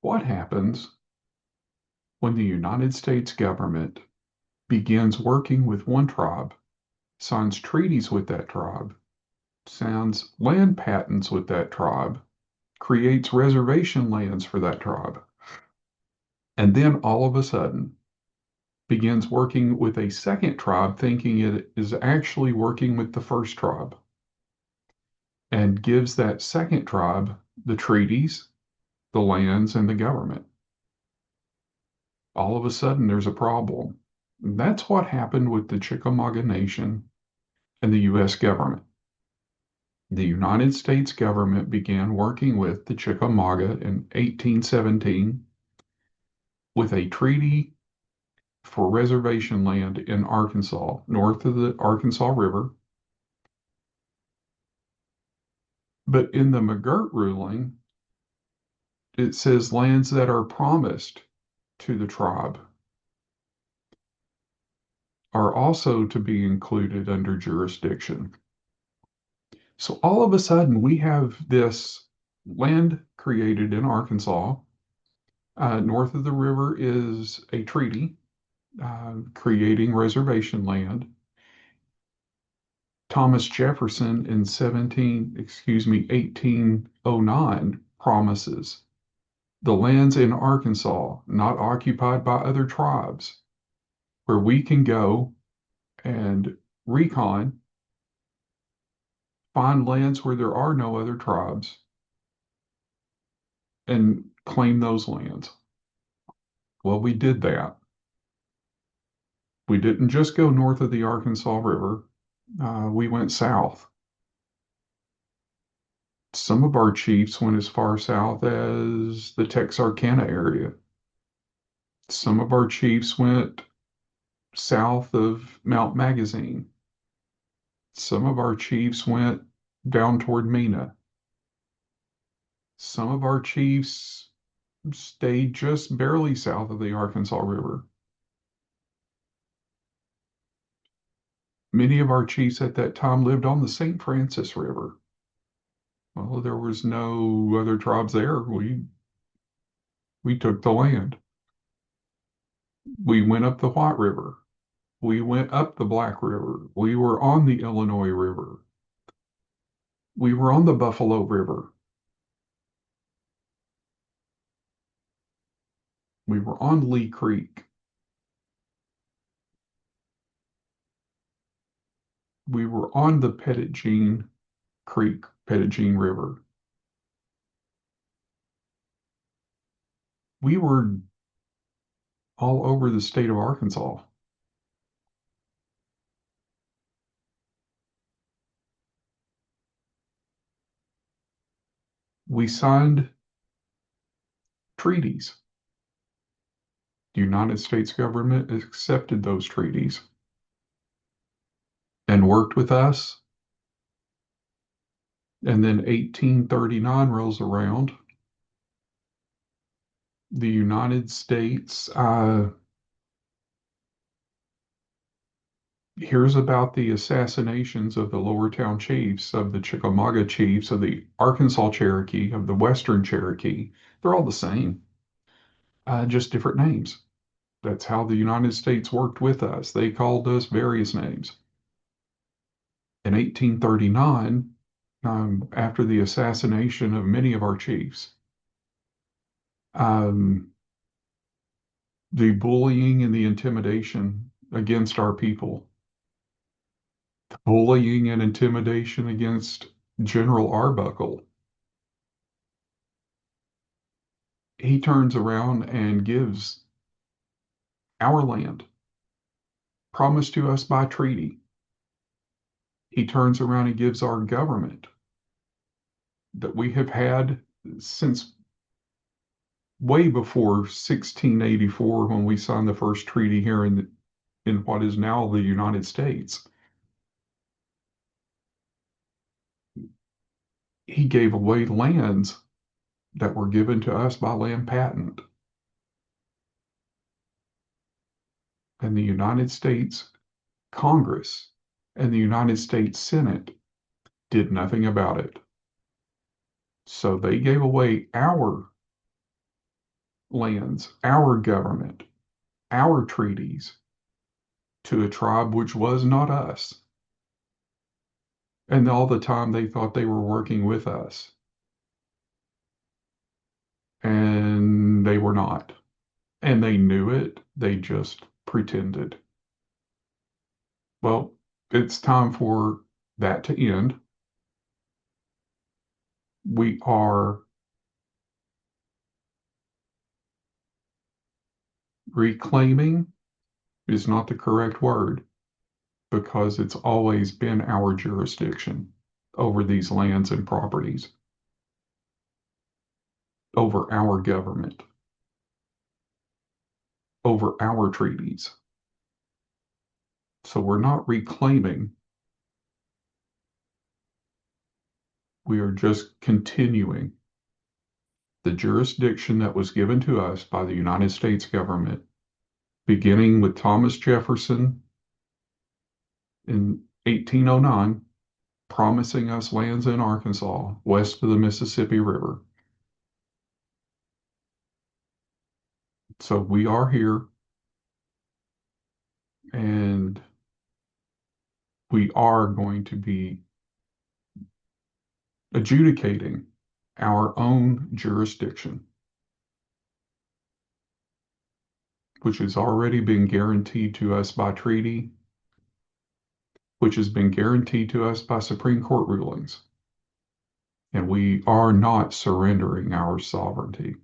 What happens when the United States government begins working with one tribe, signs treaties with that tribe, signs land patents with that tribe, creates reservation lands for that tribe, and then all of a sudden begins working with a second tribe, thinking it is actually working with the first tribe, and gives that second tribe the treaties, the lands, and the government? All of a sudden, there's a problem. And that's what happened with the Chickamauga Nation and the U.S. government. The United States government began working with the Chickamauga in 1817 with a treaty for reservation land in Arkansas, north of the Arkansas River. But in the McGirt ruling, it says lands that are promised to the tribe are also to be included under jurisdiction. So all of a sudden, we have this land created in Arkansas. North of the river is a treaty creating reservation land. Thomas Jefferson in 1809 promises the lands in Arkansas not occupied by other tribes, where we can go and recon, find lands where there are no other tribes, and claim those lands. Well, we did that. We didn't just go north of the Arkansas River, we went south. Some of our chiefs went as far south as the Texarkana area. Some of our chiefs went south of Mount Magazine. Some of our chiefs went down toward Mena. Some of our chiefs stayed just barely south of the Arkansas River. Many of our chiefs at that time lived on the St. Francis River. Well, there was no other tribes there. We took the land. We went up the White River. We went up the Black River. We were on the Illinois River. We were on the Buffalo River. We were on Lee Creek. We were on the Pettigene Creek, Pettigene River. We were all over the state of Arkansas. We signed treaties. The United States government accepted those treaties and worked with us. And then 1839 rolls around. The United States hears about the assassinations of the Lowertown chiefs, of the Chickamauga chiefs, of the Arkansas Cherokee, of the Western Cherokee. They're all the same, just different names. That's how the United States worked with us. They called us various names. In 1839, after the assassination of many of our chiefs, the bullying and the intimidation against our people, the bullying and intimidation against General Arbuckle, he turns around and gives our land, promised to us by treaty. He turns around and gives our government that we have had since way before 1684, when we signed the first treaty here in what is now the United States. He gave away lands that were given to us by land patent. And the United States Congress and the United States Senate did nothing about it. So they gave away our lands, our government, our treaties to a tribe which was not us. And all the time they thought they were working with us, and they were not. And they knew it, they just pretended. Well, it's time for that to end. We are reclaiming is not the correct word because it's always been our jurisdiction over these lands and properties, over our government, over our treaties. So we're not reclaiming, we are just continuing the jurisdiction that was given to us by the United States government, beginning with Thomas Jefferson in 1809, promising us lands in Arkansas west of the Mississippi River. So we are here and we are going to be adjudicating our own jurisdiction, which has already been guaranteed to us by treaty, which has been guaranteed to us by Supreme Court rulings. And we are not surrendering our sovereignty.